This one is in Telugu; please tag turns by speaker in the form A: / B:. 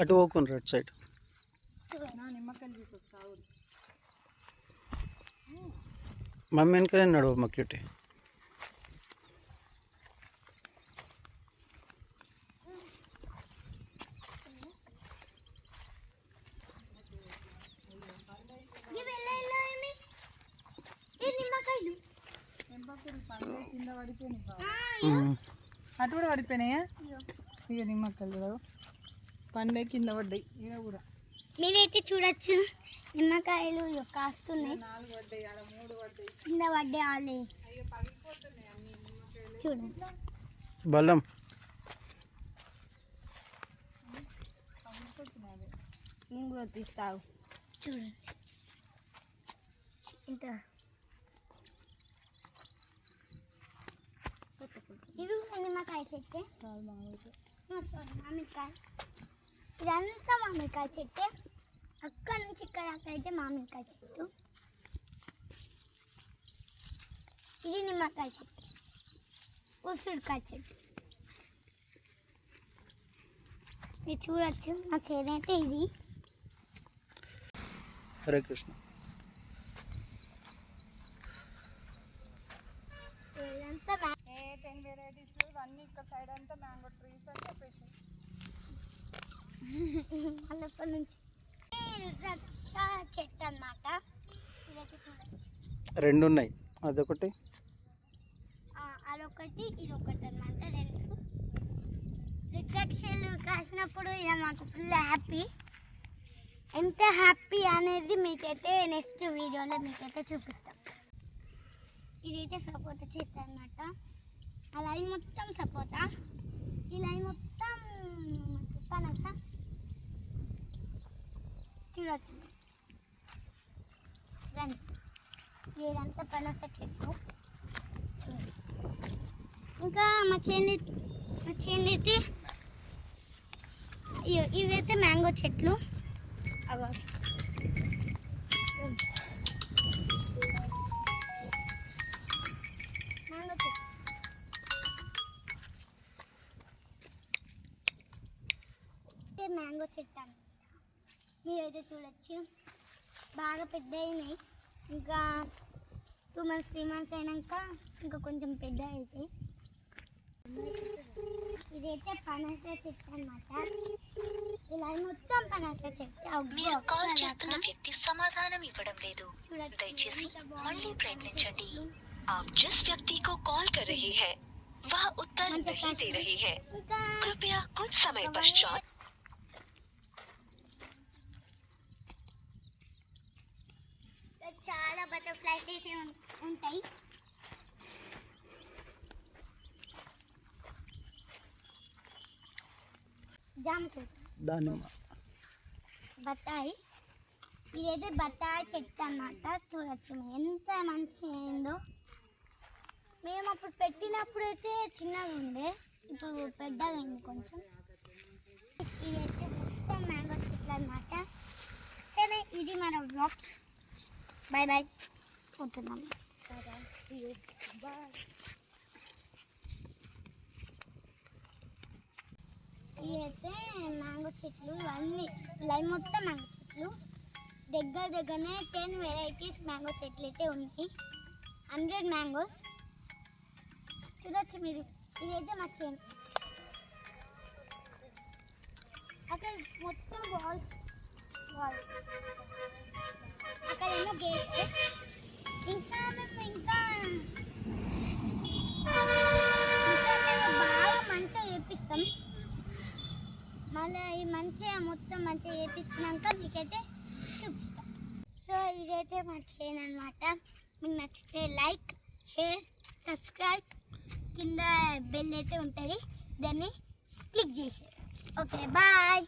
A: అటు పోకుండా రెడ్ సైడ్
B: నిమ్మకాయలు తీసుకొస్తావు.
A: మమ్మీ వెనకనే నడువు మా క్యూటీ.
B: కింద పడిపోయినాయి, అటు కూడా పడిపోయినాయా? ఇక నిమ్మకాయలు పండే కింద పడ్డాయి. ఇక కూడా
C: మీరైతే చూడొచ్చు నిమ్మకాయలు కాస్తున్నాయి,
B: 4 పడ్డాయి, అలా 3 పడ్డాయి,
C: కింద పడ్డాయి. ఆలే
B: అయ్యో పగిలిపోతున్నాయి అన్ని నిమ్మకాయలు.
C: చూడండి
A: బలం
B: పగిలిపోతున్నాయి.
C: నేను కూడా తీస్తావు. చూడండి ఇంత ఇది నిమ్మకాయ చెట్టే, మామిడికాయ. ఇదంతా మామిడికాయ చెట్టే, అక్కడ నుంచి ఇక్కడ దాకా అయితే మామిడికాయ చెట్టు. ఇది నిమ్మకాయ చెట్టు, ఉసిరికాయ చెట్టు. మీరు చూడొచ్చు మా చేనైతే ఇది.
A: హరే కృష్ణ.
C: ఇదంతా
B: 10 వెరైటీస్ అన్నీ ఇక్కడ సైడ్ అంతా మ్యాంగో ట్రీస్ అని చెప్పేసి
C: అల్లప్పటి నుంచి రుద్రాక్ష చెట్టు అన్నమాట. ఇదైతే చూడొచ్చు
A: 2 ఉన్నాయి, అదొకటి
C: అదొకటి ఇదొకటి అన్నమాట. 2 రుద్రాక్షలు కాసినప్పుడు ఇక మాకు ఫుల్ హ్యాపీ. ఎంత హ్యాపీ అనేది మీకైతే నెక్స్ట్ వీడియోలో మీకైతే చూపిస్తాం. ఇదైతే సపోటా చెట్టు అన్నమాట. ఆ లైన్ మొత్తం సపోటా, ఈ లైన్ మొత్తం పనస. చూడొచ్చు రండి, ఇదంతా పనస చెట్టు. ఇంకా మా చేనైతే ఇవైతే మ్యాంగో చెట్లు. అవ మ్యాంగో చెట్టు. మ్యాంగో చెట్టు అన్నమాట. మీరైతే చూడొచ్చు బాగా పెద్ద అయినాయి. ఇంకా 2 months 3 months అయినాక ఇంకా కొంచెం పెద్ద అవుతాయి. ఇదైతే పనస చెట్టు అన్నమాట. ఇలా మొత్తం పనస చెట్టు.
D: మీరు కాల్ చేస్తున్న వ్యక్తి సమాధానం ఇవ్వడం లేదు, దయచేసి మళ్ళీ ప్రయత్నించండి. आप जिस व्यक्ति को कॉल कर रही है वह उत्तर नहीं दे रही है, कृपया कुछ समय पश्चात.
C: చాలా బటర్ఫ్లైస్ ఉంటాయి. జామ చెట్టు,
A: దానిమ్మ,
C: బత్తాయి. ఇదైతే బత్తాయి చెట్టు అన్నమాట. చూడొచ్చు ఎంత మంచిగా అయిందో. మేము అప్పుడు పెట్టినప్పుడు అయితే చిన్నగా ఉండే, ఇప్పుడు పెద్దగా అయింది కొంచెం. ఇదైతే మొత్తం మ్యాంగో చెట్లు అన్నమాట. సరే ఇది మన వ్లాగ్. బాయ్ బాయ్ పోతున్నాము. ఇదైతే మ్యాంగో చెట్లు, ఇవన్నీ లైన్ మొత్తం మ్యాంగో చెట్లు. దగ్గరనే 10 వెరైటీస్ మ్యాంగో చెట్లు అయితే ఉన్నాయి. 100 మ్యాంగోస్. చూడొచ్చు మీరు. ఇదైతే మా చేను. అక్కడ మొత్తం వాల్స్ అక్కడ ఏమో గేట్. ఇంకా మేము బాగా మంచిగా చేపిస్తాం. మళ్ళీ ఈ మంచిగా మొత్తం మంచిగా చేపించినాక మీకైతే చూపిస్తాం. సో ఇదైతే మా చేను అన్నమాట. మీకు నచ్చితే లైక్, షేర్, సబ్స్క్రైబ్, కింద బెల్ అయితే ఉంటుంది, దాన్ని క్లిక్ చేసి. Okay bye.